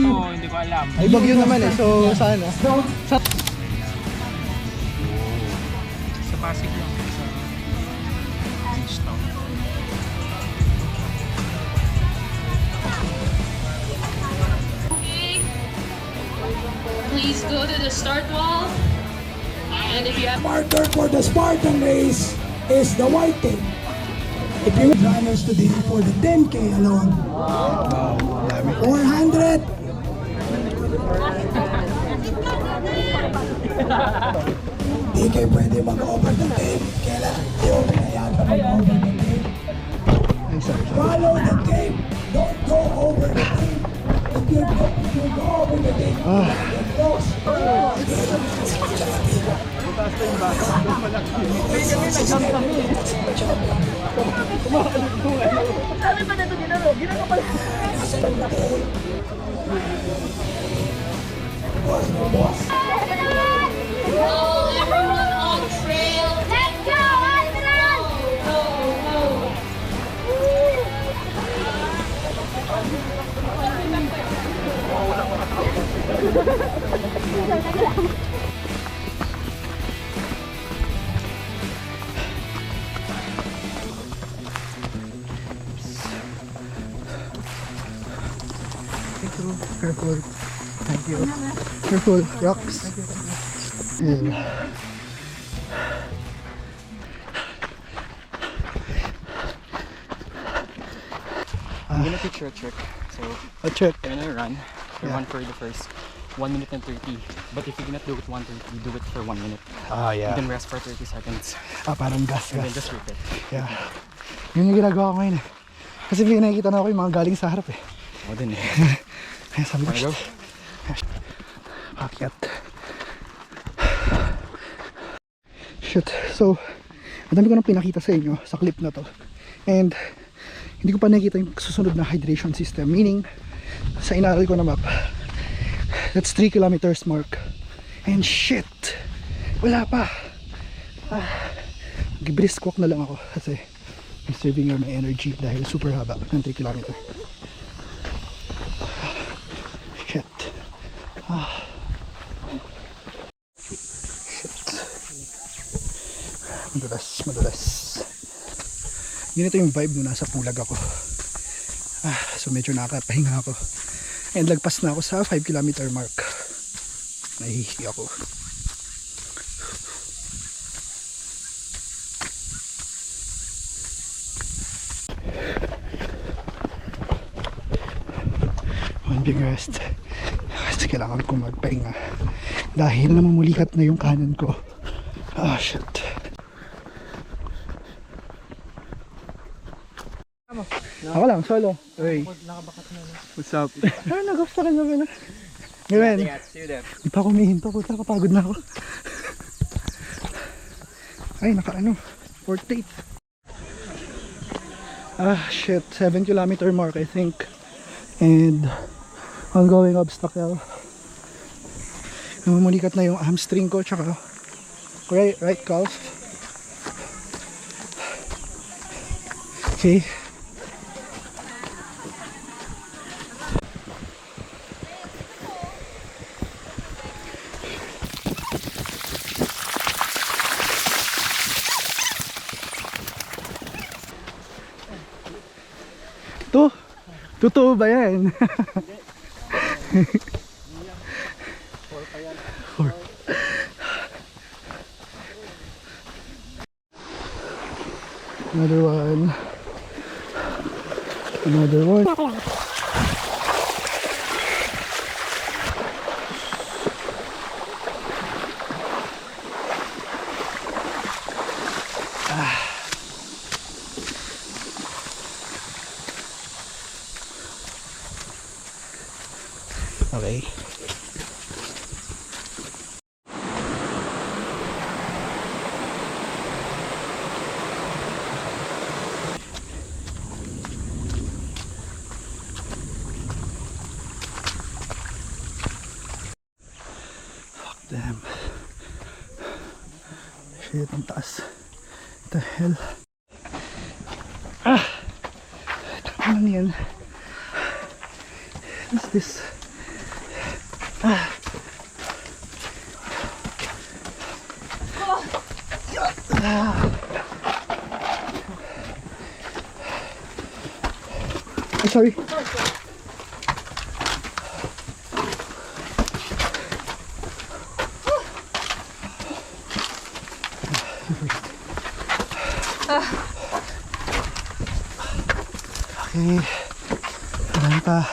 Oo, hindi ko alam. Ay, bagyo naman eh. So, sana. Sa Pasig lang. Sa beach town. Please go to the start wall. And if you have Partner for the Spartan race is the white team. If you runners today for the 10K alone, 400. Di kayo pwede mag-over the tape. Kailan yung kaya ka mag-over the tape? Follow the tape. Don't go over the tape. If you go over the tape, get lost. all everyone on trail, let's go, Admiral! careful. Thank you. Careful. Rocks. Yeah. I'm gonna picture a trick. So, A check. you're gonna run. You Yeah. run for the first 1 minute and 30. But if you cannot do it 1:30, do it for 1 minute. Ah, You yeah. can rest for 30 seconds. Parang gas, And then gas. just repeat. Yeah. Yun yung ginagawa ko ngayon eh. Kasi may nakikita na ako yung mga galing sa harap eh. O din eh. Kaya sabi ko, Wanna go? akyat. Shit. So, madami ko nang pinakita sa inyo sa clip na to. And, hindi ko pa nakikita yung susunod na hydration system. Meaning, sa inaral ko na map, that's 3 kilometers mark. And shit! Wala pa! Brisk walk na lang ako kasi conserving my energy dahil super haba ng 3 kilometer. Shit. Madulas. Ganito yung vibe nung nasa Pulag ako. So medyo nakakapahinga ako. And lagpas na ako sa 5 kilometer mark. Nahihihi ako. One big rest. Kasi kailangan ko magpahinga. Dahil namumulikat na yung kanan ko. Shit. Ako lang, solo. Uy. What's up? Nag-off sa kanya. Ngayon. Hindi pa ako humihinto. Puta, kapagod na ako. Ay, naka-ano. 48. Shit. 7 kilometer mark, I think. And ongoing obstacle. Namumulikat na yung hamstring ko. Tsaka right calf. Okay. Totoo ba yan? Another one. Okay. Fuck them. Shit, ang taas. What the hell? Ano yan? What's this? I'm sorry. Okay. Ayan pa.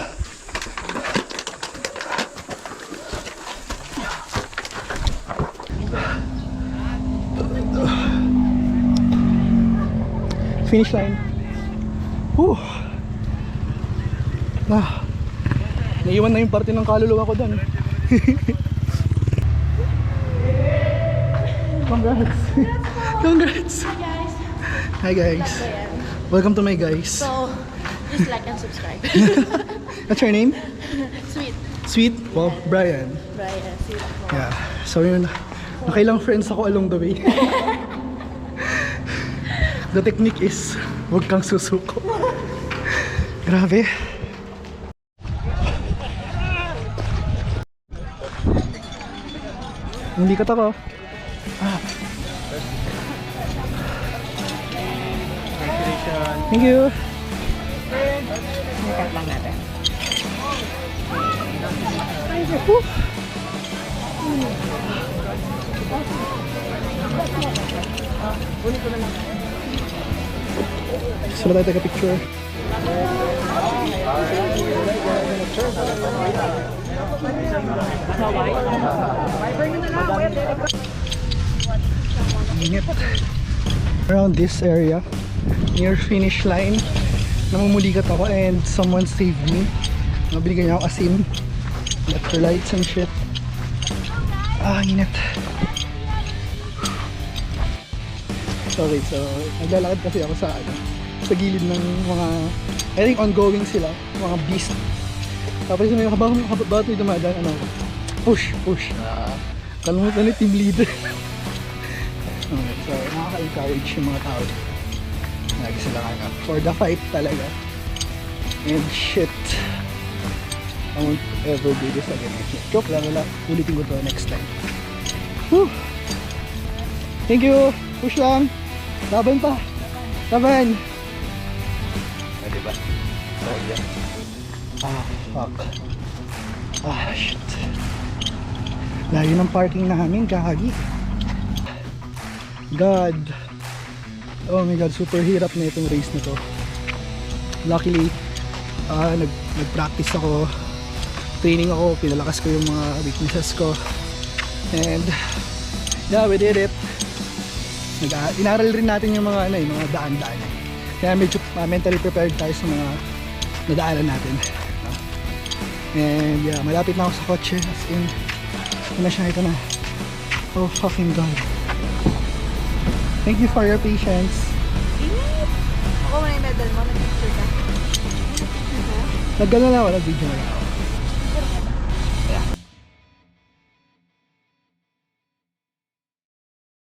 Finish line. Whew. Naiwan na yung parte ng kaluluwa ko doon. Congrats. Congrats. Hi guys. Welcome to my guys. So, just like and subscribe. What's your name? Sweet. Sweet? Well, Brian. Brian, sweet. Yeah. So yun, nakailang friends ako along the way. The technique is, huwag kang susuko. Grabe. Hindi ka tako. Thank you. Whew. Sila tayo taga-picture. Init. Around this area, near finish line, namumuligat ako and someone saved me. Nabigyan niya ako asin, electrolytes and shit. Init. Okay, so naglalakad kasi ako sa gilid ng mga, I think ongoing sila, mga beast. Tapos may habang may dumadaan, push. Kalimutan ni team leader. Okay, so nakaka-encourage yung mga tao. Lagi sila for the fight talaga. And shit, I won't ever do this again. Joke lang, ulitin ko to next time. Whew. Thank you. Push lang. Laban pa. Laban. Diba? Fuck. Shit. Layo ng parking namin, kakagi. God. Oh my God, super hirap na itong race na to. Luckily, nag-practice ako. Training ako, pinalakas ko yung mga weaknesses ko. And yeah, we did it. Inaral rin natin yung mga mga daan-daan. Kaya medyo mentally prepared tayo sa mga nadaanan natin. And yeah, malapit na ako sa kotse. As in, ito na. Oh fucking God. Thank you for your patience. Ako may medal mo, nag-picture ka. Nag-video na ako.